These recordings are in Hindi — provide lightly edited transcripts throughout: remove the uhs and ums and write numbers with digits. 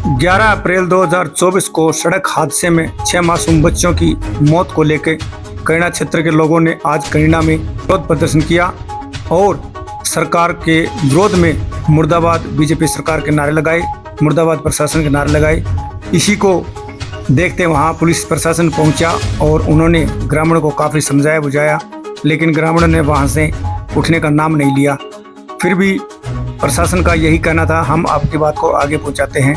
11 अप्रैल 2024 को सड़क हादसे में 6 मासूम बच्चों की मौत को लेकर करीना क्षेत्र के लोगों ने आज करीना में विरोध प्रदर्शन किया और सरकार के विरोध में मुर्दाबाद बीजेपी सरकार के नारे लगाए, मुर्दाबाद प्रशासन के नारे लगाए। इसी को देखते वहां पुलिस प्रशासन पहुंचा और उन्होंने ग्रामीणों को काफ़ी समझाया बुझाया, लेकिन ग्रामीणों ने वहां से उठने का नाम नहीं लिया। फिर भी प्रशासन का यही कहना था, हम आपकी बात को आगे पहुंचाते हैं,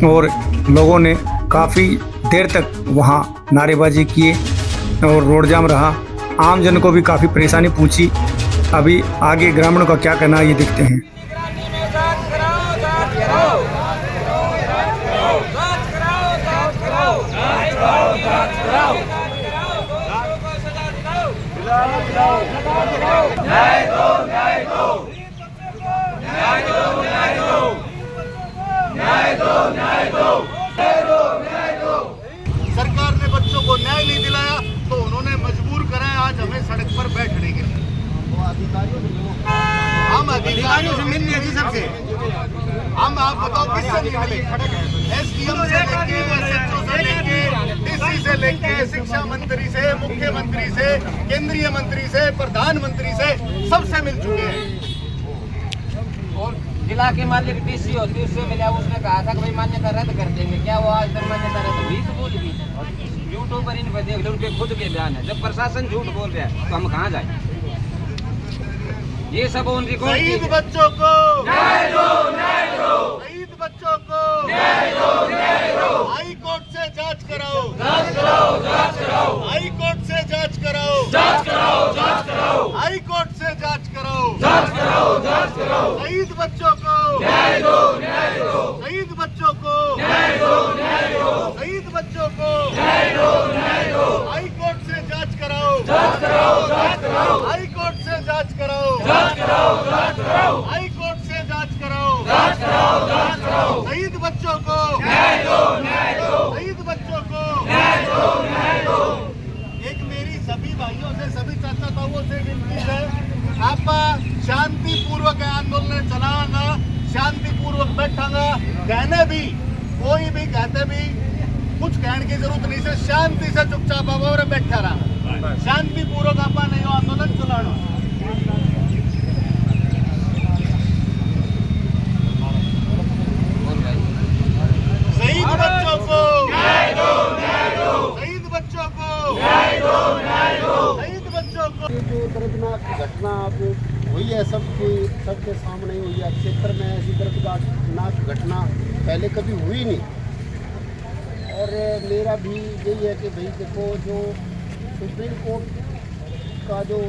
और लोगों ने काफ़ी देर तक वहां नारेबाजी किए और रोड जाम रहा। आम जन को भी काफ़ी परेशानी पहुंची। अभी आगे ग्रामीणों का क्या कहना है ये देखते हैं। सरकार ने बच्चों को न्याय नहीं दिलाया तो उन्होंने मजबूर करा है आज हमें सड़क पर बैठने के लिए। हम अधिकारियों से मिलने जी सबसे, हम आप बताओ किससे नहीं मिले? एसडीएम से लेके, एसएचओ से लेके, डीसी से लेके, शिक्षा मंत्री से, मुख्यमंत्री से, केंद्रीय मंत्री से, प्रधानमंत्री से, सबसे मिल चुके हैं। और जिला के मालिक डीसी होती उससे मिला, उसने कहा था कि भाई मान्यता रद्द कर देंगे। क्या वो आज तक मान्यता रद्द हुई? तो बोल दी। यूट्यूब पर इन पर देख लो, उनके खुद के बयान है। जब प्रशासन झूठ बोल रहा है तो हम कहाँ जाए? ये सब उन रिकॉर्ड। शहीद बच्चों को न्याय दो, न्याय दो। शहीद बच्चों को न्याय दो, न्याय दो। हाई कोर्ट से जांच कराओ, जांच कराओ, जांच कराओ। हाई कोर्ट से जांच कराओ, जांच कराओ, जांच कराओ। हाई कोर्ट से जांच कराओ, जांच कराओ, जांच कराओ। शहीद बच्चों को न्याय दो, न्याय दो। शहीद बच्चों को न्याय दो, न्याय दो। शहीद बच्चों को न्याय दो, न्याय दो। हाई कोर्ट से जांच कराओ, जांच कराओ, जांच कराओ। हाई कोर्ट से जांच कराओ, जांच कराओ, जांच कराओ। हाई कोर्ट से जांच कराओ, जांच कराओ, जांच कराओ। शहीद बच्चों को न्याय दो, न्याय दो। शहीद बच्चों को न्याय दो, न्याय दो। एक मेरी सभी भाइयों से, सभी चाचा ताऊओं से विनती है, आप शांतिपूर्वक आंदोलन चलाना, शांतिपूर्वक बैठांगा। कहने भी कोई भी कहते भी कुछ कहने की जरूरत नहीं से, शांति से चुपचाप और बैठा रहा, शांतिपूर्वक आप नहीं आंदोलन चलाना। शहीद बच्चों को न्याय दो, न्याय दो। शहीद बच्चों को न्याय दो, न्याय दो। शहीद बच्चों को। ये जो दर्दनाक घटना अब हुई है सबके सामने हुई है। क्षेत्र में ऐसी दर्दनाक घटना पहले कभी हुई नहीं, और मेरा भी यही है कि भाई देखो, जो सुप्रीम कोर्ट का जो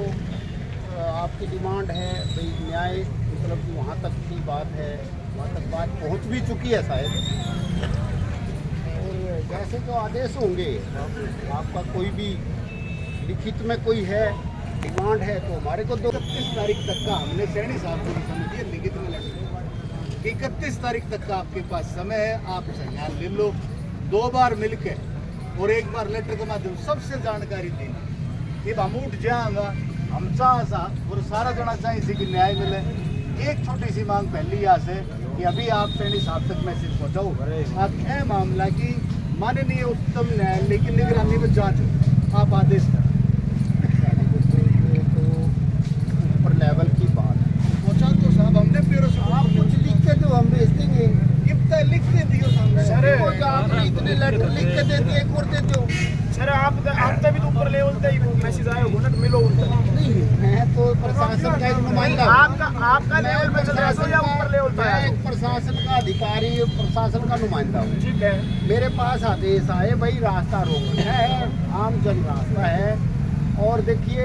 आपकी डिमांड है भाई न्याय, मतलब वहाँ तक की बात है, वहाँ तक बात पहुँच भी चुकी है शायद। और जैसे जो आदेश होंगे, आपका कोई भी लिखित में कोई है डिमांड है तो हमारे को 31 तारीख तक का हमने सैनी साहब को समझिए लिखित में लगे 31 तारीख तक का आपके पास समय है। आप संज्ञान ले लो, 2 बार मिलकर और 1 बार लेटर के माध्यम सबसे जानकारी देनी। अब हम उठ जाएंगा, हम चाह और सारा जना चाहिए कि न्याय मिले। एक छोटी सी मांग पहली यहाँ से कि अभी आप सैनी साहब तक मैसेज पहुँचाओ, आप है मामला की माननीय उच्चतम न्यायालय की निगरानी में जांच हो, आप आदेश करें। लेवल की बात पहुंचा तो साहब हमने ब्यूरो से आप कुछ लिख के दो, हम भेज देंगे। इतना लिख के दियो सामने। सर आपने इतने लेटर लिख के दे दिए, एक और दे दो। सर आप तभी तो ऊपर लेवल पे मैसेज आया होगा ना, तो मिलो उनसे। नहीं, मैं तो प्रशासन का एक नुमाइंदा हूं। आपका लेवल पे चल रहा है या ऊपर लेवल पे? मैं एक प्रशासन का अधिकारी, प्रशासन का नुमाइंदा हूँ। ठीक है, मेरे पास आदेश आए भाई रास्ता रोकना है, आम जन रास्ता है। और देखिए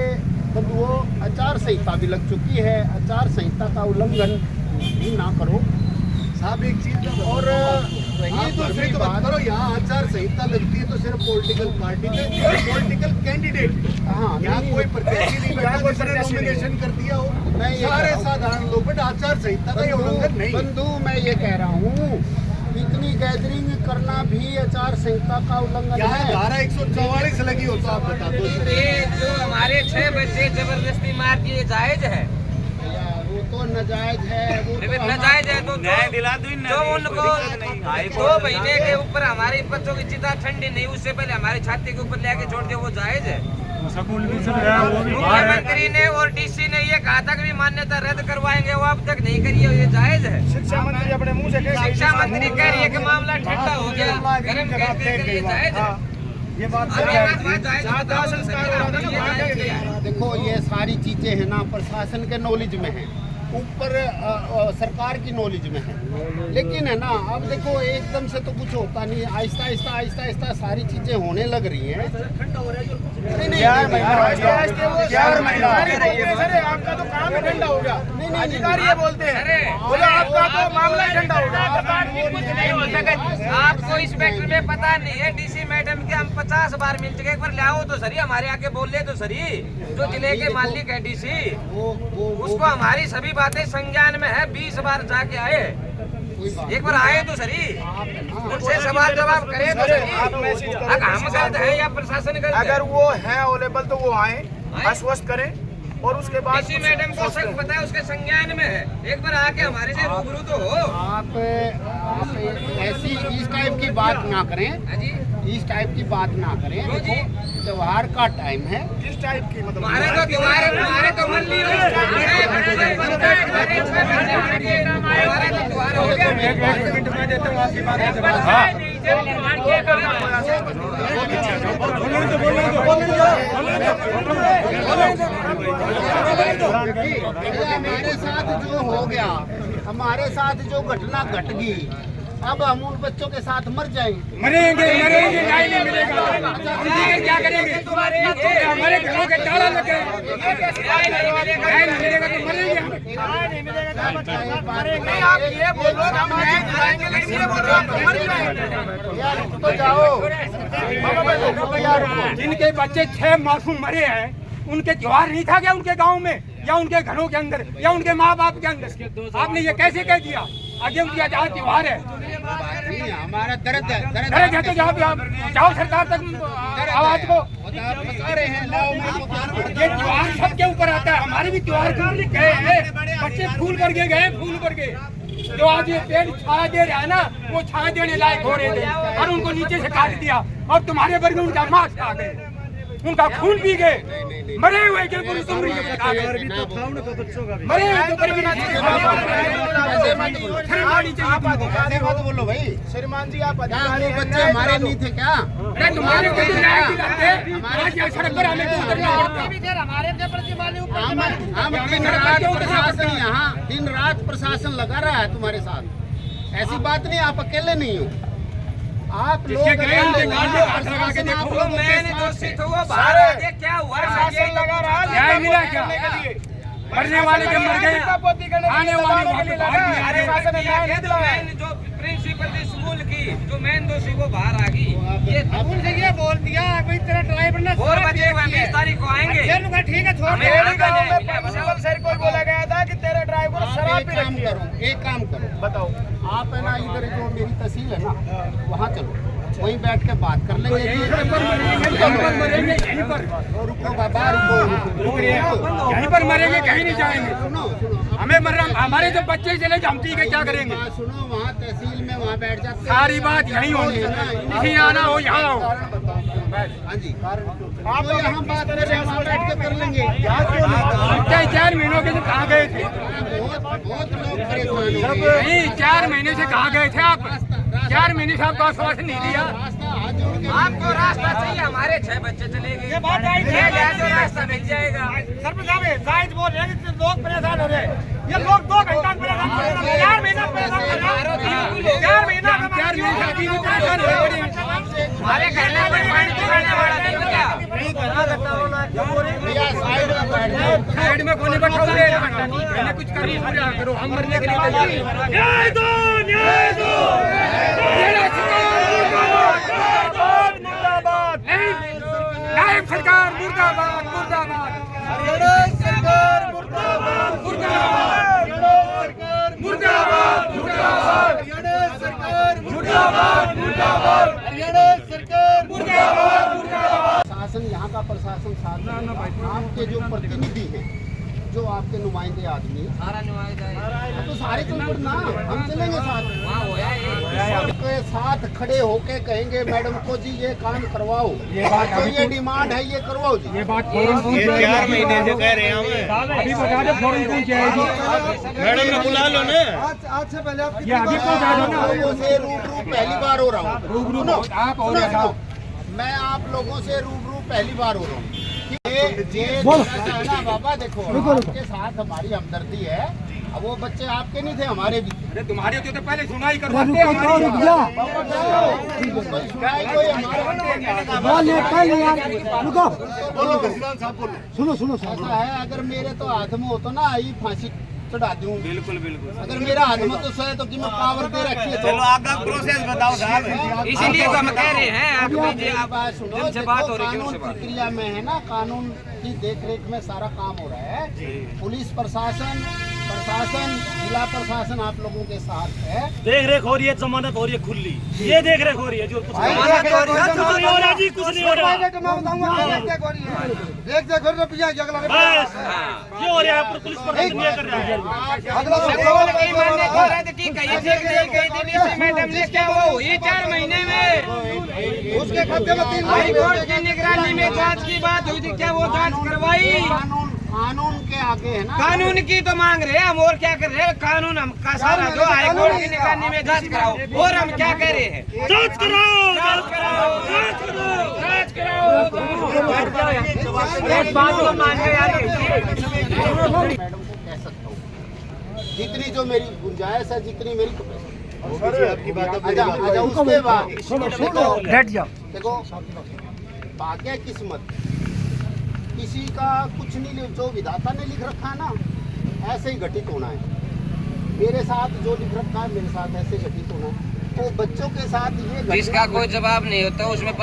बंधुओं, आचार संहिता भी लग चुकी है, आचार संहिता का उल्लंघन भी ना करो साहब। एक चीज और रही दूसरी तो बात करो, यहाँ आचार संहिता लगती है तो सिर्फ पॉलिटिकल पार्टी के पॉलिटिकल कैंडिडेट, हाँ, यहाँ कोई प्रत्याशी नहीं बैठा जिसने नॉमिनेशन कर दिया हो। सारे साधारण लोग, बट आचार संहिता का उल्लंघन नहीं। बंधु मैं ये कह रहा हूँ, इतनी गैदरिंग करना भी आचार संहिता का उल्लंघन है। धारा 144 लगी हो तो आप बता दो। ये जो हमारे 6 बच्चे जबरदस्ती मार दिए जायज है? वो तो नाजायज है वो तो नाजायज है तो दिला दो जो उनको 2 महीने के ऊपर हमारे बच्चों की चिता ठंडी नहीं उससे पहले हमारी छाती के ऊपर लेके छोड़ दिया, वो जायज है। मुख्यमंत्री ने और डीसी ने ये कहा था कि भी मान्यता रद्द करवाएंगे, वो अब तक नहीं करी है, ये जायज है। शिक्षा मंत्री अपने मुंह से शिक्षा मंत्री कह रही है कि मामला ठंडा हो गया, गर्म कर के ये जायज है। ये बात देखो ये सारी चीजें है ना प्रशासन के नॉलेज में है, ऊपर सरकार की नॉलेज में है, लेकिन है ना अब देखो एकदम से तो कुछ होता नहीं, आहिस्ता आहिस्ता आहिस्ता आहिस्ता सारी चीजें होने लग रही हैं। आपका तो काम ही ठंडा हो गया, अधिकारी ये बोलते हैं बोले आपका तो मामला ही ठंडा हो गया। आपको इस मैटर में पता नहीं है, डीसी मैडम के हम 50 बार मिल चुके, एक बार लाओ तो सही, हमारे आके बोल ले तो सही। जो जिले के मालिक है डीसी, उसको हमारी सभी बातें संज्ञान में है, 20 बार जाके आए, एक बार आए तो सही, उनसे सवाल जवाब करे तो सही। अगर हम गलत है या प्रशासन गलत है, अगर वो है अवेलेबल तो वो आए, आश्वस्त करें और उसके बाद डीसी मैडम को सब पता है, उसके संज्ञान में है, एक बार आके हमारे से रूबरू तो हो। आप ऐसी इस टाइप की बात ना करें, इस टाइप की बात ना करें। देखो त्योहार का टाइम है, इस टाइप की मतलब हमारे तो त्योहार मन ली हो गया। मैं देता हूँ आपकी बात हमारे साथ जो हो गया, हमारे साथ जो घटना घट गई, अब हम उन बच्चों के साथ मर जाएंगे, मरेंगे न्याय नहीं मिलेगा, क्या करेंगे? हमारे घरों के ताला लग गए, न्याय नहीं मिलेगा तो मरेंगे हम। नहीं आप ये बोलो हम न्याय दिलाएंगे, लेकिन ये बोलो हम मर जाएंगे। यार तो जाओ जिनके बच्चे 6 मासूम मरे हैं, उनके त्योहार नहीं था क्या उनके गांव में या उनके घरों के अंदर या उनके माँ बाप के अंदर? आपने ये कैसे कह दिया? आगे उनकी आज त्योहार है, हमारा दर्द है, दर्द है तो जाओ सरकार तक आवाज को। रहे हैं ये त्योहार सबके ऊपर आता है, हमारे भी त्योहार गए हैं, बच्चे फूल भर के गए, फूल भर के जो आज ये पेड़ छाया दे रहा है ना, वो छाया देने लायक हो रहे थे और उनको नीचे से काट दिया और तुम्हारे वर्ग में उनका मांस खा गए, उनका खून पी गए, मरे हुए के पुरुष मरे हुए तो बोलो भाई श्रीमान जी आप बच्चे हमारे नहीं थे क्या? तुम्हारे आज सड़क पर हमें प्रशासन यहाँ दिन रात प्रशासन लगा रहा है तुम्हारे साथ, ऐसी बात नहीं, आप अकेले नहीं हो, आप लोग क्या हुआ मिला क्या? मरने वाले के मर गए, आने वाले जो प्रिंसिपल स्कूल की जो मेन दोषी वो बाहर आ गई, ये बोल दिया कोई तेरा ड्राइवर ना और बच्चे 20 तारीख को आएंगे, ठीक है छोड़ प्रिंसिपल सर को बोला गया था कि तेरा ड्राइवर शराब पी रखी है। एक काम करो, बताओ आप है ना इधर जो मेरी तहसील है ना वहाँ चलो, वहीं बैठ के बात कर लेंगे। यहीं पर मरेंगे, कहीं नहीं जाएंगे। सुनो हमें हमारे जो बच्चे चले हम ठीक है, क्या करेंगे? सुनो वहाँ तहसील में वहाँ बैठ जाते, सारी बात यहीं होगी, यहीं आना हो यहाँ हो। हाँ जी, आप यहाँ बात कर रहे हैं, वहाँ बैठ के कर लेंगे। 4 महीनों के से कहाँ गए थे? बहुत लोग परेशान हो गए। नहीं 4 महीने से कहाँ गए थे आप? 4 महीने से आपको आश्वासन नहीं दिया। आपको रास्ता चाहिए, हमारे 6 बच्चे चले गए, रास्ता मिल जाएगा। सरपंच साहब जायज बोल रहे हैं कि लोग परेशान हो रहे हैं, ये लोग 2 घंटा परेशान हो रहे हैं, 4 महीना परेशान हो रहे हैं, 4 महीना परेशान हो रहे हैं। हमारे कहने पर पानी पकड़ने वाला नहीं क्या? साइड में कोने पर ठोक दे, मैंने कुछ कर पूरा करो, हम मरने के लिए तैयार हैं। न्याय दो, न्याय दो, नायब सरकार मुर्दाबाद, मुर्दाबाद, हरियाणा सरकार मुर्दाबाद, मुर्दाबाद, मुर्दाबाद, मुर्दाबाद, हरियाणा सरकार मुर्दाबाद, मुर्दाबाद, हरियाणा सरकार मुर्दाबाद, मुर्दाबाद। शासन यहाँ का प्रशासन साथ आपके जो प्रतिनिधि हैं जो आपके नुमाइंदे आदमी सारा नुमाइंदा है। तो सारे चल पड़ना, हम चलेंगे साथ। वहाँ होया ये। सबके साथ खड़े होके कहेंगे मैडम को जी ये काम करवाओ, तो ये डिमांड है, ये करवाओ जी। ये बात ये 4 महीने से कह रहे हैं हम। अभी बता दो फौरन कौन जाएगी। मैडम ने बुला लो ना। आज से पहले आप ये अभी पहुंचा दो ना। लोगों से रूबरू पहली बार हो रहा हूँ। रूबरू सुनो, आप और सुनो, साहब। सुनो। मैं आप लोगों से रूबरू पहली बार हो रहा हूँ। ये ऐसा है ना बाबा, देखो आपके साथ हमारी हमदर्दी है। अब वो बच्चे आपके नहीं थे, हमारे भी थे। अरे तुम्हारे होते तो पहले सुनाई करवाते कोई सुनो ऐसा है, अगर मेरे तो हाथ में हो तो ना आई फांसी चढ़ा दूं। बिल्कुल बिल्कुल। अगर मेरा हाथ में तो सही तो कि मैं पावर दे रखी है। चलो आगे प्रोसेस बताओ साहब। इसीलिए तो हम कह रहे हैं आप मेरी बात सुनो, जिनसे बात हो रही है कानून उनसे बात। प्रक्रिया में है ना, कानून की देखरेख में सारा काम हो रहा है। पुलिस प्रशासन, जिला प्रशासन आप लोगों के साथ है। देख रेख हो रही है, जमानत हो रही है खुली, ये देख रेख हो रही है जो कुछ नहीं हो रहा जी, कुछ नहीं हो रहा। बस ये हो रहा है, पुलिस प्रशासन ये कर रहा है। बोल के मान्य कर रहे थे कि कहीं ठीक नहीं कहीं दिल्ली मैडम ने क्या वो हुई 4 महीने में उसके खाते में 3 हाई कोर्ट की निगरानी में जांच की बात हुई थी, क्या वो जांच करवाई? कानून के आगे है ना। कानून की तो मांग रहे हैं हम, और क्या कर रहे हैं? कानून हम का सारा जो हाई कोर्ट की निगरानी में जांच कराओ, और हम क्या कह रहे हैं? जांच कराओ, जांच कराओ, जांच कराओ, जांच कराओ। एक बात तो मान के यार मैडम को कह सकता हूँ, जितनी जो मेरी गुंजाइश है, जितनी मेरी आपकी बात अच्छा, उसके बाद जाओ। देखो भाग्य किस्मत किसी का कुछ नहीं, जो विधाता ने लिख रखा है ना ऐसे ही घटित होना है। मेरे साथ जो लिख रखा है मेरे साथ ऐसे घटित होना है। तो बच्चों के साथ ये इसका कोई जवाब नहीं होता, उसमें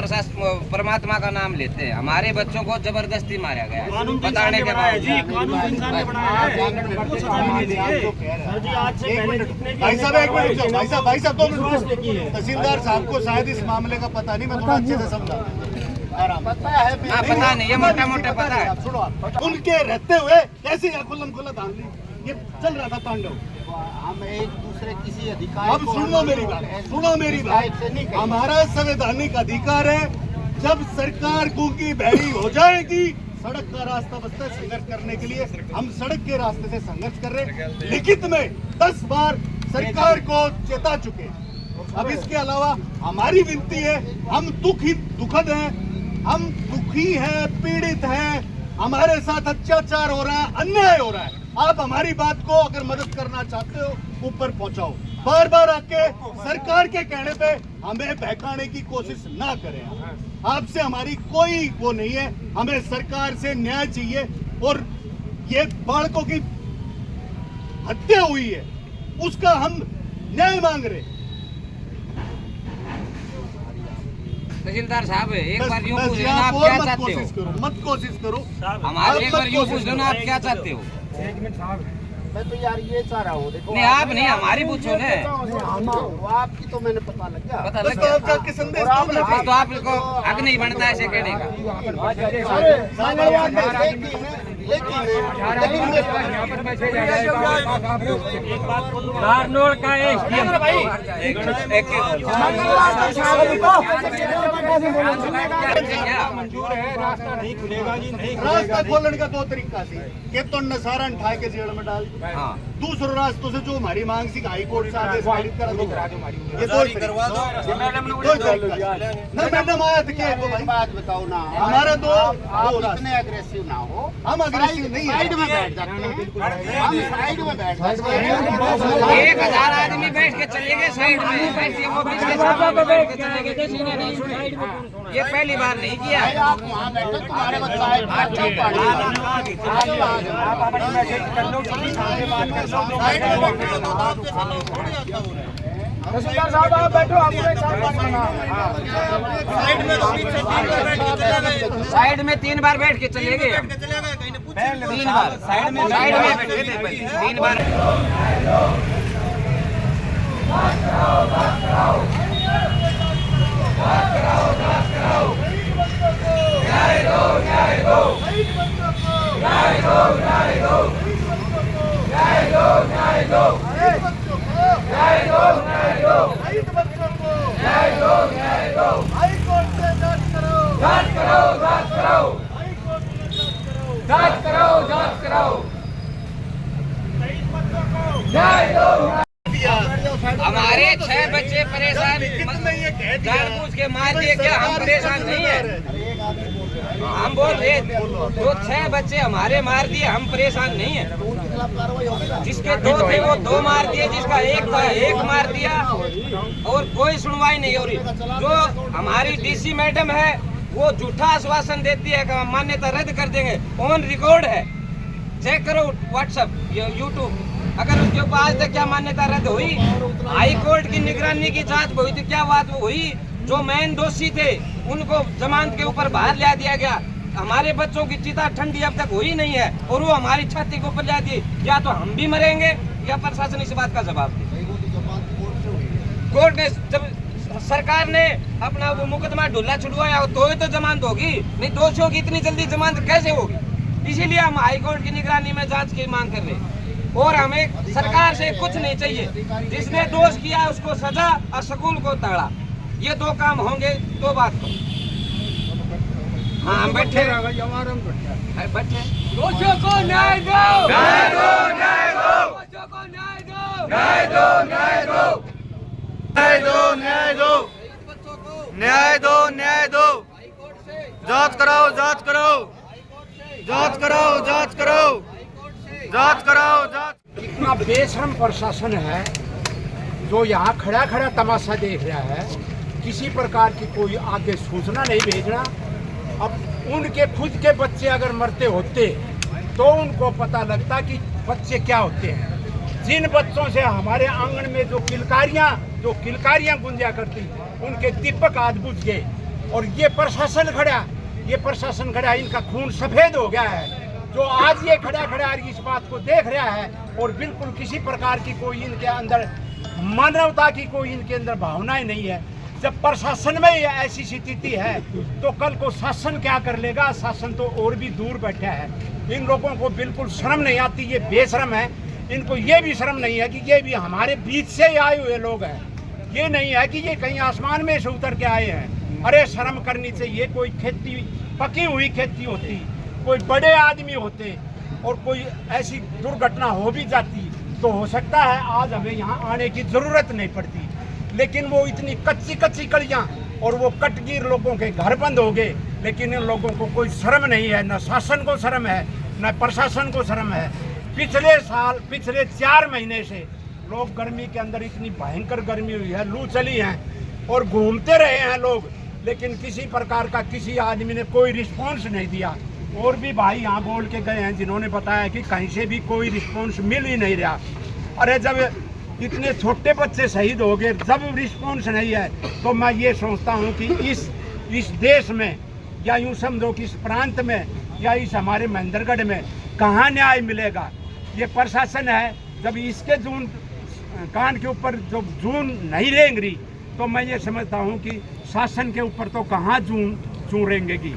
परमात्मा का नाम लेते हैं। हमारे बच्चों को जबरदस्ती मारा गया कानून बताने के बाद जी, कानून इंसान ने बनाया है। सर जी आज से पहले कितने भाई साहब एक मिनट रुको, भाई साहब 2 मिनट। तहसीलदार साहब को शायद इस मामले का पता नहीं, मैं थोड़ा अच्छे से समझा। पता है हाँ, पता नहीं, ये मोटा मोटा पता है। सुनो आप, उनके रहते हुए कैसे खुल्लम खुल्ला दान ली, ये चल रहा था तांडव। हम एक दूसरे किसी अधिकारी अब सुनो मेरी बात, सुनो मेरी बात। हमारा संवैधानिक अधिकार है, जब सरकार गूंगी बहरी हो जाएगी, सड़क का रास्ता बचता है संघर्ष करने के लिए। हम सड़क के रास्ते से संघर्ष कर रहे हैं। लिखित में 10 बार सरकार को चेता चुके। अब इसके अलावा हमारी विनती है, हम दुखद हैं, हम दुखी हैं, पीड़ित हैं, हमारे साथ अत्याचार हो रहा है, अन्याय हो रहा है। आप हमारी बात को अगर मदद करना चाहते हो ऊपर पहुंचाओ। बार बार आके सरकार के कहने पे हमें बहकाने की कोशिश ना करें। आपसे हमारी कोई वो नहीं है, हमें सरकार से न्याय चाहिए। और ये बालकों की हत्या हुई है, उसका हम न्याय मांग रहे हैं। तहसीलदार साहब एक बार यूँ बस पूछ यहाँ लेना आप और क्या मत चाहते कोशिश हो? करो, मत कोशिश करो। हमारे एक आप बार मत यूँ कोशिश पूछ लो ना आप क्या चाहते हो? मैं तो यार ये चाह रहा हूँ, देखो नहीं आप नहीं, हमारी पूछो ना। आपकी तो मैंने पता लग गया। पता बस लग तो गया। आपका कि संदेश और आप दो ना। बस तो आपको हक नहीं बनता ऐसे कहने का। नारनौल का मंजूर है, रास्ता नहीं खुलेगा जी, नहीं रास्ता खोलने का 2 तरीका से कि तो नसारन उठा के जेल में डाल, हाँ। दूसरे रास्तों से जो हमारी मांग सी हाई कोर्ट से आदेश पारित करा दो। ये 2 करवा दो। मैडम आया था क्या तो भाई बात बताओ ना, हमारा दो आप रास्ते। इतने अग्रेसिव ना हो। हम अग्रेसिव नहीं साइड में है। बैठ जाते हैं, हम साइड में बैठ जाते हैं। 1000 आदमी बैठ के चले गए साइड में, बैठ के वो बीच के सामने बैठ के चले गए, किसी ने नहीं सुना। ये पहली बार नहीं किया। भाई आप वहाँ बैठो, तुम्हारे बच्चा है, अच्छा पढ़ तहसीलदार साहब आप बैठो, आपको एक साथ बात करना है। साइड में 3 बार बैठ के चले गए हम। 3 बार साइड में बैठे थे पहले 3 बार। न्याय दो, न्याय दो। शहीद बच्चों को शहीद बच्चों को हाई कोर्ट से जांच करो हाई कोर्ट से जांच करो शहीद बच्चों को हमारे 6 बच्चे परेशान जानबूझ के मार दिए क्या? हम परेशान नहीं है, हम बोल रहे जो 6 बच्चे हमारे मार दिए हम परेशान नहीं है। जिसके 2 थे वो 2 मार दिए, जिसका 1 था 1 मार दिया और कोई सुनवाई नहीं हो रही। जो हमारी डीसी मैडम है वो झूठा आश्वासन देती है कि हम मान्यता रद्द कर देंगे। ऑन रिकॉर्ड है, चेक करो व्हाट्सएप यूट्यूब। अगर उसके ऊपर आज तक क्या मान्यता रद्द हुई? हाई कोर्ट की निगरानी की जांच हुई तो क्या बात हुई? जो मेन दोषी थे उनको जमानत के ऊपर बाहर ला दिया गया। हमारे बच्चों की चिता ठंडी अब तक हुई नहीं है और वो हमारी छाती के ऊपर ला दी। या तो हम भी मरेंगे या प्रशासन इस बात का जवाब दे। कोर्ट ने जब सरकार ने अपना वो मुकदमा ढुल्ला छुड़वाया तो ही तो जमानत होगी, नहीं दोषियों की इतनी जल्दी जमानत कैसे होगी? इसीलिए हम हाई कोर्ट की निगरानी में जांच की मांग कर रहे हैं और हमें सरकार से कुछ नहीं चाहिए। जिसने दोष किया उसको सजा और स्कूल को ताड़ा, ये 2 काम होंगे तो बात को। हाँ हम बैठे बैठे दोषियों को न्याय दो, न्याय दो न्याय दो दोषियों को न्याय दो, न्याय दो न्याय दो न्याय दो न्याय दो न्याय दो न्याय दो जांच कराओ जांच कराओ जांच कराओ जांच कराओ जांच कराओ जांच। इतना बेशरम प्रशासन है जो यहाँ खड़ा खड़ा तमाशा देख रहा है, किसी प्रकार की कोई आगे सूचना नहीं भेजना। अब उनके खुद के बच्चे अगर मरते होते तो उनको पता लगता कि बच्चे क्या होते हैं। जिन बच्चों से हमारे आंगन में जो किलकारियां गुंजा करती उनके दीपक आज बुझ गए और ये प्रशासन खड़ा इनका खून सफेद हो गया है। जो आज ये खड़ा इस बात को देख रहा है और बिल्कुल किसी प्रकार की कोई इनके अंदर मानवता की कोई इनके अंदर भावनाएं नहीं है। जब प्रशासन में ऐसी स्थिति है तो कल को शासन क्या कर लेगा? शासन तो और भी दूर बैठा है। इन लोगों को बिल्कुल शर्म नहीं आती, ये बेशरम है। इनको ये भी शर्म नहीं है कि ये भी हमारे बीच से आए हुए लोग हैं। ये नहीं है कि ये कहीं आसमान में से उतर के आए हैं। अरे शर्म करनी चाहिए। कोई खेती पकी हुई खेती होती, कोई बड़े आदमी होते और कोई ऐसी दुर्घटना हो भी जाती तो हो सकता है आज हमें यहाँ आने की जरूरत नहीं पड़ती। लेकिन वो इतनी कच्ची कलियाँ और वो कटगीर लोगों के घर बंद हो गए। लेकिन इन लोगों को कोई शर्म नहीं है, न शासन को शर्म है न प्रशासन को शर्म है। पिछले 4 महीने से लोग गर्मी के अंदर, इतनी भयंकर गर्मी हुई है, लू चली है और घूमते रहे हैं लोग, लेकिन किसी प्रकार का किसी आदमी ने कोई रिस्पॉन्स नहीं दिया। और भी भाई यहाँ बोल के गए हैं जिन्होंने बताया कि कहीं से भी कोई रिस्पॉन्स मिल ही नहीं रहा। अरे जब इतने छोटे बच्चे शहीद हो गए, जब रिस्पॉन्स नहीं है तो मैं ये सोचता हूँ कि इस देश में या यूँ समझो कि इस प्रांत में या इस हमारे महेंद्रगढ़ में कहाँ न्याय मिलेगा। ये प्रशासन है, जब इसके जून कान के ऊपर जो जून नहीं रेंगरी तो मैं ये समझता हूँ कि शासन के ऊपर तो कहाँ जून रेंगेगी।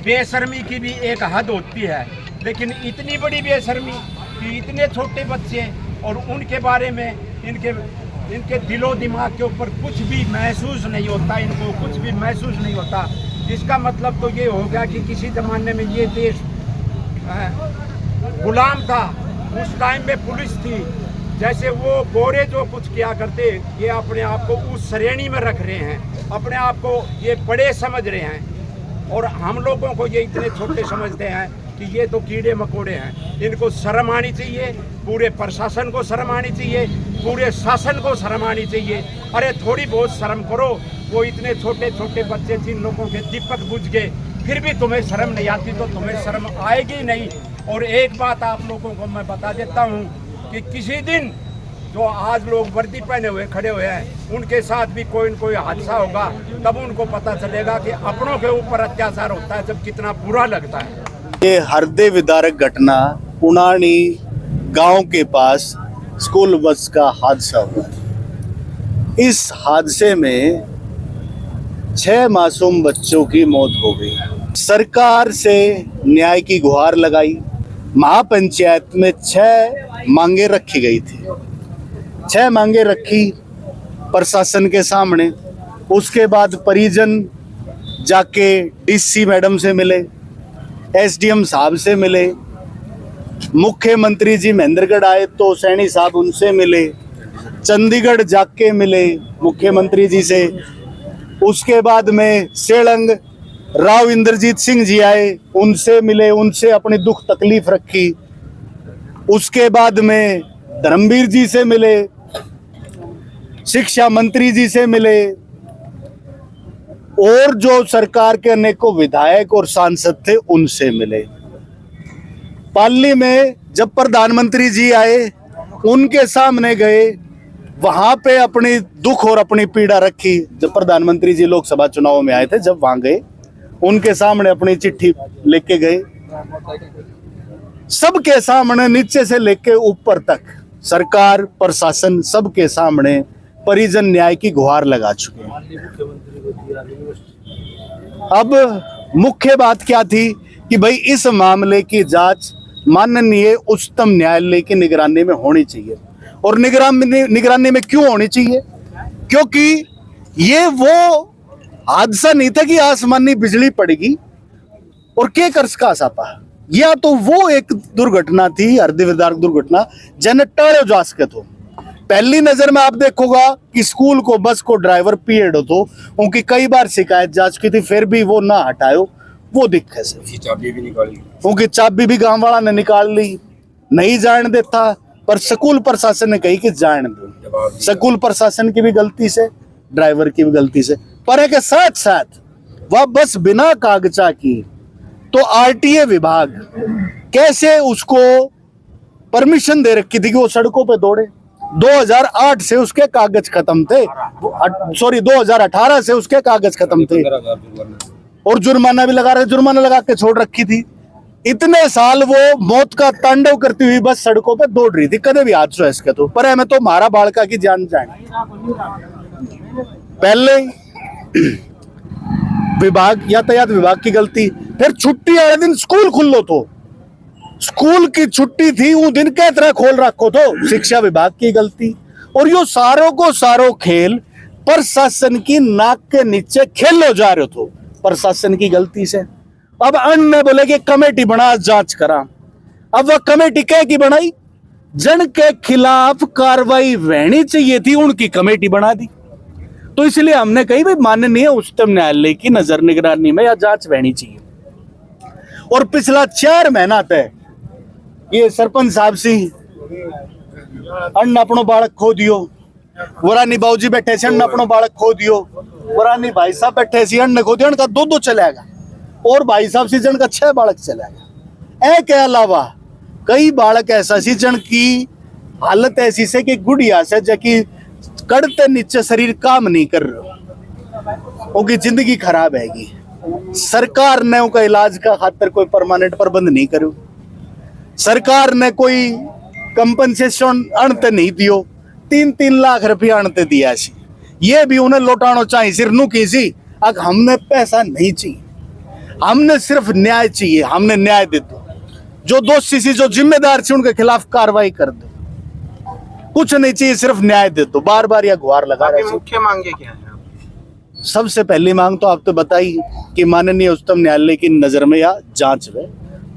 बेशर्मी की भी एक हद होती है, लेकिन इतनी बड़ी बेशर्मी कि इतने छोटे बच्चे और उनके बारे में इनके दिलो दिमाग के ऊपर कुछ भी महसूस नहीं होता, इनको कुछ भी महसूस नहीं होता। इसका मतलब तो ये हो गया कि किसी ज़माने में ये देश गुलाम था, उस टाइम में पुलिस थी, जैसे वो गोरे जो कुछ किया करते ये अपने आप को उस श्रेणी में रख रहे हैं, अपने आप को ये बड़े समझ रहे हैं और हम लोगों को ये इतने छोटे समझते हैं कि ये तो कीड़े मकोड़े हैं। इनको शर्म आनी चाहिए, पूरे प्रशासन को शर्म आनी चाहिए, पूरे शासन को शर्म आनी चाहिए। अरे थोड़ी बहुत शर्म करो। वो इतने छोटे छोटे बच्चे जिन लोगों के दीपक बुझ गए फिर भी तुम्हें शर्म नहीं आती तो तुम्हें शर्म आएगी नहीं। और एक बात आप लोगों को मैं बता देता हूँ कि किसी दिन जो आज लोग वर्दी पहने हुए खड़े हुए हैं उनके साथ भी कोई न कोई हादसा होगा, तब उनको पता चलेगा कि अपनों के ऊपर अत्याचार होता है जब कितना बुरा लगता है। ये हृदय विदारक घटना पुनानी गांव के पास स्कूल बस का हादसा हुआ। इस हादसे में 6 मासूम बच्चों की मौत हो गई। सरकार से न्याय की गुहार लगाई, महापंचायत में 6 मांगे रखी गई थी। 6 मांगे रखी प्रशासन के सामने। उसके बाद परिजन जाके डीसी मैडम से मिले, एसडीएम साहब से मिले, मुख्यमंत्री जी महेंद्रगढ़ आए तो सैनी साहब उनसे मिले, चंडीगढ़ जाके मिले मुख्यमंत्री जी से। उसके बाद में सेलंग राव इंद्रजीत सिंह जी आए, उनसे मिले, उनसे अपनी दुख तकलीफ रखी। उसके बाद में धर्मवीर जी से मिले, शिक्षा मंत्री जी से मिले, और जो सरकार के अनेकों विधायक और सांसद थे उनसे मिले। पाली में जब प्रधानमंत्री जी आए उनके सामने गए, वहां पे अपनी दुख और अपनी पीड़ा रखी। जब प्रधानमंत्री जी लोकसभा चुनाव में आए थे, जब वहां गए उनके सामने अपनी चिट्ठी लेके गए। सबके सामने नीचे से लेके ऊपर तक सरकार प्रशासन सबके सामने परिजन न्याय की गुहार लगा चुके हैं। अब मुख्य बात क्या थी कि भाई इस मामले की जांच माननीय उच्चतम न्यायालय की निगरानी में होनी चाहिए। और निगरानी में क्यों होनी चाहिए? क्योंकि ये वो हादसा नहीं था कि आसमानी बिजली पड़ेगी और के कर्ज का सापा, या तो वो एक दुर्घटना थी, हृदय विदारक दुर्घटना, जन टाड़ो जा सके। तो पहली नजर में आप देखोगा कि स्कूल को बस को ड्राइवर पीएड हो तो उनकी कई बार शिकायत जा चुकी थी, फिर भी वो ना हटायो, वो दिक्कत है। चाबी भी निकाली, उनकी चाबी भी गांव वाला ने निकाल ली, नहीं जान देता, पर स्कूल प्रशासन ने कही कि जान दो। स्कूल प्रशासन की भी गलती से, ड्राइवर की भी गलती से, पर एक साथ साथ वह बस बिना कागजा की, तो आरटीए विभाग कैसे उसको परमिशन दे रखी थी कि वो सड़कों पे दौड़े। 2008 से उसके कागज खत्म थे, सॉरी 2018 से उसके कागज खत्म थे, और जुर्माना भी जुर्माना लगा के छोड़ रखी थी। इतने साल वो मौत का तांडव करती हुई बस सड़कों पे दौड़ रही थी, कदे भी हादसा इसके तो, पर हमें तो मारा बालका की जान जाए। पहले विभाग, यातायात विभाग की गलती, फिर छुट्टी वाले दिन स्कूल खुलो तो, स्कूल की छुट्टी थी वो दिन के तरह खोल रखो तो शिक्षा विभाग की गलती। और यो सारों को सारो खेल प्रशासन की नाक के नीचे खेलो जा रहे हो प्रशासन की गलती से। अब अन्य बोले कि कमेटी बना जांच करा, अब वह कमेटी क्या की बनाई? जन के खिलाफ कार्रवाई रहनी चाहिए थी, उनकी कमेटी बना दी। तो इसलिए हमने कही भाई माननीय उच्चतम न्यायालय की नजर निगरानी में या जांच रहनी चाहिए। और पिछला 4 महीना तक ये सरपंच साहब सी अन्न अपनो बालक खो दियो, वरानी बाबूजी बैठे से अन्न अपनो बालक खो दियो, वरानी भाई साहब बैठे सी अन्न खो दियो, उनका 2-2 चलेगा, और भाई साहब सी जन का 6 बालक चलेगा। ए के अलावा कई बालक ऐसा सी जन की हालत ऐसी से कि गुड़िया से जबकि कड़ते नीचे शरीर काम नहीं कर रहा, उनकी जिंदगी खराब हैगी। सरकार ने उनका इलाज का खातिर कोई परमानेंट प्रबंध नहीं करो, सरकार ने कोई कंपनसेशन अणते नहीं दियो। 3-3 लाख रुपया अणते दिया सी, ये भी उन्हें लौटाना चाहिए। सिर नु की सी अग हमने पैसा नहीं चाहिए, हमने सिर्फ न्याय चाहिए, हमने न्याय दे दो। जो दोषी सी, जो जिम्मेदार सी, उनके खिलाफ कार्रवाई कर दो, कुछ नहीं चाहिए, सिर्फ न्याय दे दो। बार बार यह गुहार लगा रहे। मुख्य मांगे क्या है? सबसे पहली मांग तो आप तो बताई कि माननीय उच्चतम न्यायालय की नजर में या जांच में।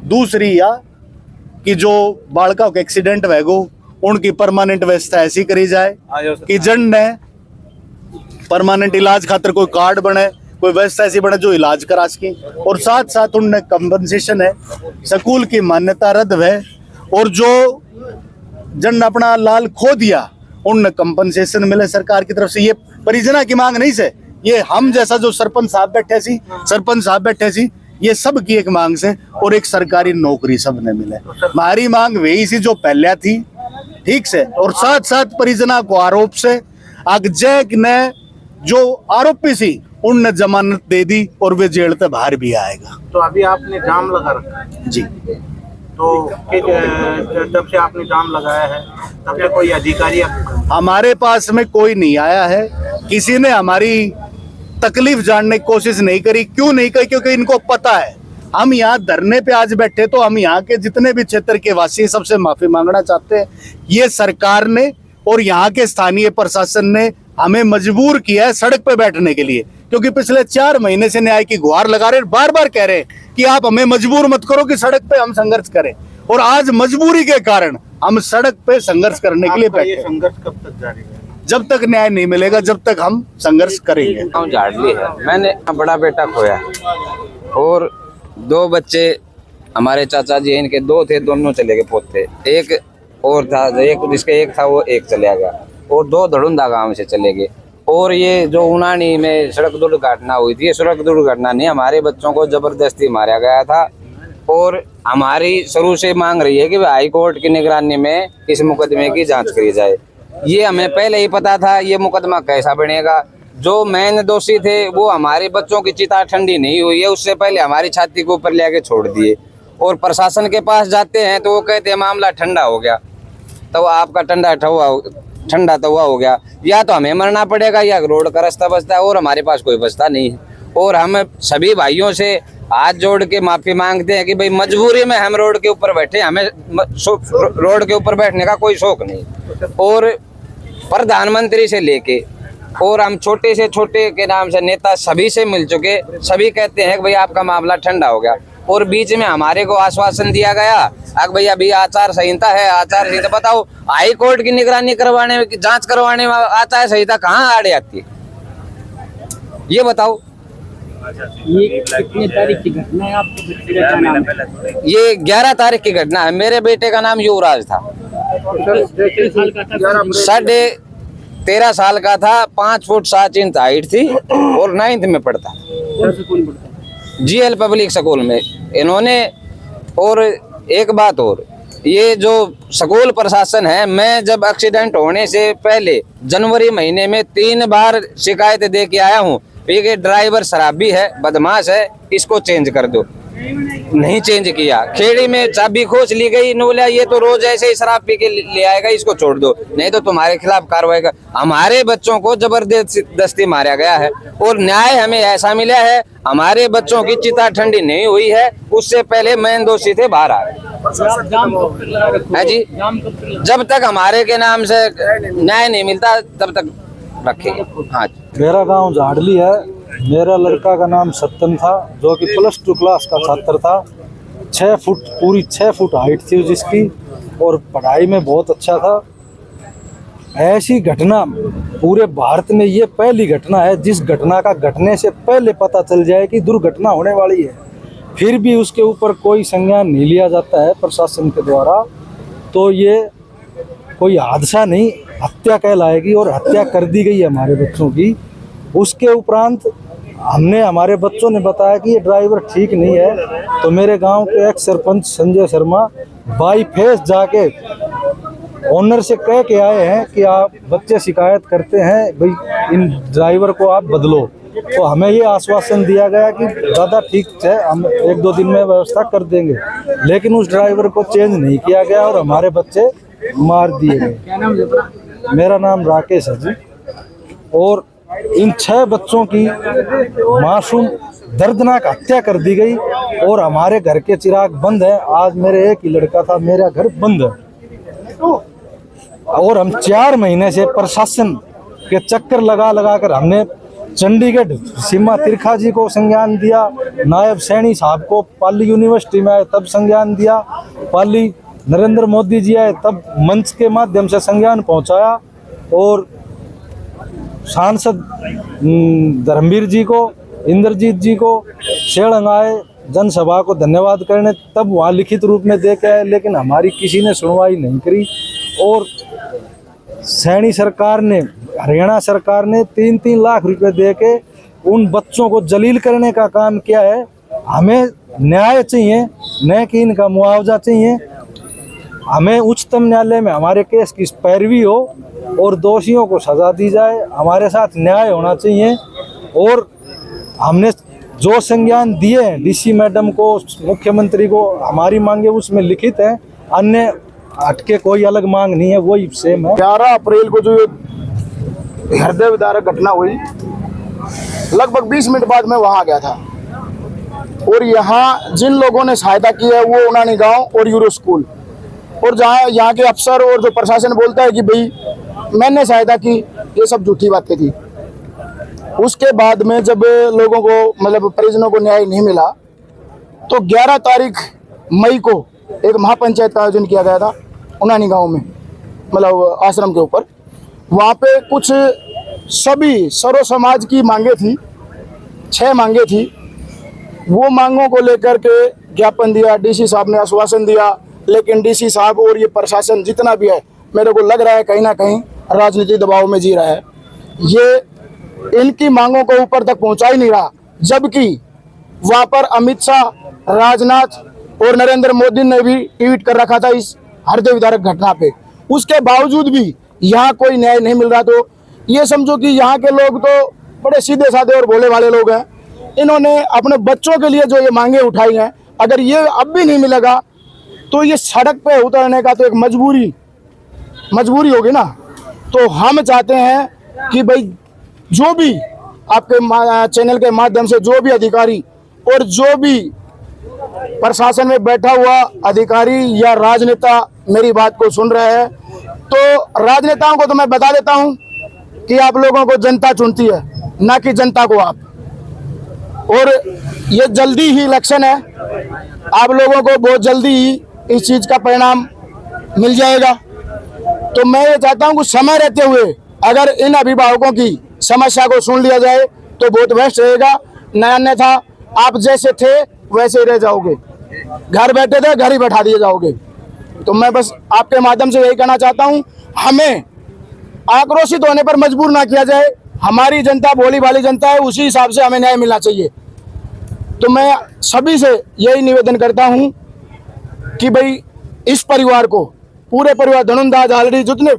दूसरी या कि जो बालका का एक्सीडेंट हुएगो उनकी परमानेंट व्यवस्था ऐसी करी जाए कि जन ने परमानेंट इलाज खातिर कोई कार्ड बने, कोई व्यवस्था ऐसी बने जो इलाज करा सके। और साथ साथ उनने कंपनसेशन है, स्कूल की मान्यता रद्द है, और जो जन अपना लाल खो दिया उनने कंपनसेशन मिले सरकार की तरफ से। ये परिजना की मांग नहीं से, ये हम जैसा जो सरपंच साहब बैठे सी, ये सब की एक मांग से, और एक सरकारी नौकरी सब ने मिले। हमारी मांग वही सी जो पहले थी, ठीक से। और साथ साथ परिजना को आरोप से अगजैक ने जो आरोपी सी उनने जमानत दे दी, और वे जेल से बाहर भी आएगा। तो अभी आपने जाम लगा रखा है जी। तो जब से आपने जाम लगाया है तब से कोई अधिकारी हमारे पास में कोई नहीं आया है, किसी ने हमारी तकलीफ जानने की कोशिश नहीं करी। क्यों नहीं करी? क्योंकि इनको पता है हम यहाँ धरने पे आज बैठे तो हम यहाँ के जितने भी क्षेत्र के वासी हैं, सबसे माफी मांगना चाहते हैं। ये सरकार ने और यहाँ के स्थानीय प्रशासन ने हमें मजबूर किया है सड़क पे बैठने के लिए, क्योंकि पिछले 4 महीने से न्याय की गुहार लगा रहे, बार बार कह रहे हैं कि आप हमें मजबूर मत करो कि सड़क पे हम संघर्ष करें। और आज मजबूरी के कारण हम सड़क पे संघर्ष करने के लिए बैठे। संघर्ष कब तक जारी है? जब तक न्याय नहीं मिलेगा जब तक हम संघर्ष करेंगे। गाँव झाड़ली है, मैंने बड़ा बेटा खोया और 2 बच्चे हमारे चाचा जी, इनके 2 थे, दोनों चले गए पोते। एक और था, एक जिसका एक था वो एक चला गया और 2 धड़ुंदा गांव से चले गए। और ये जो उनानी में सड़क दुर्घटना हुई थी, ये सड़क दुर्घटना नहीं, हमारे बच्चों को जबरदस्ती मारा गया था। और हमारी शुरू से मांग रही है कि हाई कोर्ट की निगरानी में इस मुकदमे की जांच करी जाए। ये हमें पहले ही पता था ये मुकदमा कैसा बनेगा। जो मेन दोषी थे वो हमारे बच्चों की चिता ठंडी नहीं हुई है, उससे पहले हमारी छाती के ऊपर ले छोड़ दिए। और प्रशासन के पास जाते हैं तो वो कहते हैं मामला ठंडा हो गया, तो आपका ठंडा तवा हो गया, या तो हमें मरना पड़ेगा या रोड का रास्ता बचता है, और हमारे पास कोई बचता नहीं है। और हम सभी भाइयों से हाथ जोड़ के माफी मांगते हैं कि भाई मजबूरी में हम रोड के ऊपर बैठे, हमें रोड के ऊपर बैठने का कोई शौक नहीं। और प्रधानमंत्री से लेके और हम छोटे से छोटे के नाम से नेता सभी से मिल चुके, सभी कहते हैं कि भाई आपका मामला ठंडा हो गया। और बीच में हमारे को आश्वासन दिया गया कि भाई अभी आचार संहिता है, आचार संहिता बताओ, हाई कोर्ट की निगरानी करवाने में, जांच करवाने में आचार संहिता कहाँ आड़े आती है, ये बताओ। ये कितने तारीख की घटना है? आपके बच्चे का क्या नाम है? ये 11 तारीख की घटना है। मेरे बेटे का नाम युवराज था, 13.5 साल का था, 5 फुट 7 इंच हाइट थी और 9th में पढ़ता, GL पब्लिक स्कूल में इन्होंने। और एक बात और, ये जो स्कूल प्रशासन है, मैं जब एक्सीडेंट होने से पहले जनवरी महीने में 3 बार शिकायत दे के आया हूँ, ये ड्राइवर शराबी है, बदमाश है, इसको चेंज कर दो। नहीं चेंज किया। खेड़ी में चाबी खोज ली गई, बोला ये तो रोज ऐसे ही शराब पी के ले आएगा, इसको छोड़ दो, नहीं तो तुम्हारे खिलाफ कार्रवाई कर। हमारे बच्चों को जबरदस्ती मारा गया है और न्याय हमें ऐसा मिला है, हमारे बच्चों की चिता ठंडी नहीं हुई है, उससे पहले मेन दोषी थे बाहर आ गए। है जी, जब तक हमारे के नाम से न्याय नहीं मिलता तब तक रखेंगे। हाँ, मेरा गांव झाड़ली है। मेरा लड़का का नाम सत्तन था, जो कि +2 क्लास का छात्र था। 6 फुट पूरी 6 फुट हाइट थी जिसकी, और पढ़ाई में बहुत अच्छा था। ऐसी घटना पूरे भारत में ये पहली घटना है जिस घटना का घटने से पहले पता चल जाए कि दुर्घटना होने वाली है, फिर भी उसके ऊपर कोई संज्ञान नहीं लिया जाता है प्रशासन के द्वारा। तो ये कोई हादसा नहीं, हत्या कहलाएगी, और हत्या कर दी गई है हमारे बच्चों की। उसके उपरांत हमारे बच्चों ने बताया कि ये ड्राइवर ठीक नहीं है, तो मेरे गांव के x sarpanch Sanjay Sharma by face जाके ओनर से कह के आए हैं कि आप बच्चे शिकायत करते हैं, भाई इन ड्राइवर को आप बदलो। तो हमें ये आश्वासन दिया गया कि दादा ठीक है, हम 1-2 दिन में व्यवस्था कर देंगे, लेकिन उस ड्राइवर को चेंज नहीं किया गया और हमारे बच्चे मार दिए गए। मेरा नाम राकेश है जी। और इन 6 बच्चों की मासूम दर्दनाक हत्या कर दी गई और हमारे घर के चिराग बंद है। आज मेरे एक ही लड़का था, मेरा घर बंद है। और हम 4 महीने से प्रशासन के चक्कर लगा कर हमने चंडीगढ़ सीमा तिरखा जी को संज्ञान दिया, नायब सैनी साहब को पाली यूनिवर्सिटी में आए तब संज्ञान दिया, पाली नरेंद्र मोदी जी आए तब मंच के माध्यम से संज्ञान पहुंचाया, और सांसद धर्मवीर जी को, इंद्रजीत जी को, शेड़ंग आए जनसभा को धन्यवाद करने, तब वहाँ लिखित रूप में दे के आए, लेकिन हमारी किसी ने सुनवाई नहीं करी। और सैनी सरकार ने, हरियाणा सरकार ने 3-3 लाख रुपए दे के उन बच्चों को जलील करने का काम किया है। हमें न्याय चाहिए, न कि इनका मुआवजा चाहिए। हमें उच्चतम न्यायालय में हमारे केस की पैरवी हो और दोषियों को सजा दी जाए, हमारे साथ न्याय होना चाहिए। और हमने जो संज्ञान दिए हैं डीसी मैडम को, मुख्यमंत्री को, हमारी मांगे उसमें लिखित है, अन्य हटके कोई अलग मांग नहीं है, वही सेम है। 11 अप्रैल को जो हृदय विदारक घटना हुई, लगभग 20 मिनट बाद मैं वहाँ आ गया था। और यहाँ जिन लोगों ने सहायता की है वो उनानी गांव और यूरो स्कूल, और जहाँ यहाँ के अफसर और जो प्रशासन बोलता है कि भाई मैंने सहायता की, ये सब झूठी बातें थी। उसके बाद में जब लोगों को मतलब परिजनों को न्याय नहीं मिला तो 11 तारीख मई को एक महापंचायत का आयोजन किया गया था उनानी गांव में, मतलब आश्रम के ऊपर। वहाँ पे कुछ सभी सर्व समाज की मांगे थी, 6 मांगे थी। वो मांगों को लेकर के ज्ञापन दिया, डीसी साहब ने आश्वासन दिया, लेकिन डीसी साहब और ये प्रशासन जितना भी है, मेरे को लग रहा है कहीं ना कहीं राजनीतिक दबाव में जी रहा है। ये इनकी मांगों को ऊपर तक पहुंचा ही नहीं रहा, जबकि वहाँ पर अमित शाह, राजनाथ और नरेंद्र मोदी ने भी ट्वीट कर रखा था इस हृदय विदारक घटना पे। उसके बावजूद भी यहाँ कोई न्याय नहीं मिल रहा। तो ये समझो कि यहाँ के लोग तो बड़े सीधे साधे और भोले भाले लोग हैं। इन्होंने अपने बच्चों के लिए जो ये मांगे उठाई हैं, अगर ये अब भी नहीं मिलेगा तो ये सड़क पे उतरने का तो एक मजबूरी होगी ना। तो हम चाहते हैं कि भाई जो भी आपके चैनल के माध्यम से जो भी अधिकारी और जो भी प्रशासन में बैठा हुआ अधिकारी या राजनेता मेरी बात को सुन रहे हैं, तो राजनेताओं को तो मैं बता देता हूं कि आप लोगों को जनता चुनती है, ना कि जनता को आप। और ये जल्दी ही इलेक्शन है, आप लोगों को बहुत जल्दी ही इस चीज का परिणाम मिल जाएगा। तो मैं ये चाहता हूं कि समय रहते हुए अगर इन अभिभावकों की समस्या को सुन लिया जाए तो बहुत बेस्ट रहेगा। अन्यथा आप जैसे थे वैसे ही रह जाओगे, घर बैठे थे घर ही बैठा दिए जाओगे। तो मैं बस आपके माध्यम से यही कहना चाहता हूं, हमें आक्रोशित होने पर मजबूर ना किया जाए। हमारी जनता भोली भाली जनता है, उसी हिसाब से हमें न्याय मिलना चाहिए। तो मैं सभी से यही निवेदन करता हूं कि भाई इस परिवार को, पूरे परिवार धनुंदाज हालड़ी जितने,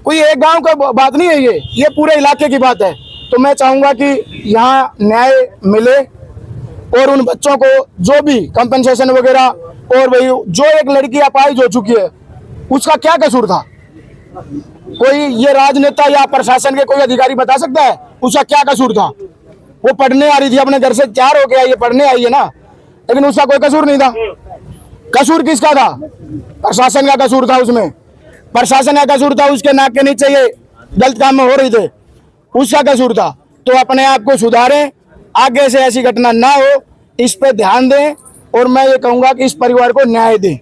कोई एक गांव का बात नहीं है, ये पूरे इलाके की बात है। तो मैं चाहूंगा कि यहाँ न्याय मिले और उन बच्चों को जो भी कंपनसेशन वगैरह, और भाई जो एक लड़की अपाहिज हो चुकी है उसका क्या कसूर था, कोई ये राजनेता या प्रशासन के कोई अधिकारी बता सकता है उसका क्या कसूर था? वो पढ़ने आ रही थी, अपने घर से तैयार होके आई है, पढ़ने आई है ना, लेकिन उसका कोई कसूर नहीं था। कसूर किसका था? प्रशासन का कसूर था। उसमें प्रशासन का कसूर था, उसके नाक के नीचे ये गलत काम में हो रहे थे, उसका कसूर था। तो अपने आप को सुधारें, आगे से ऐसी घटना ना हो, इस पे ध्यान दें, और मैं ये कहूंगा कि इस परिवार को न्याय दें।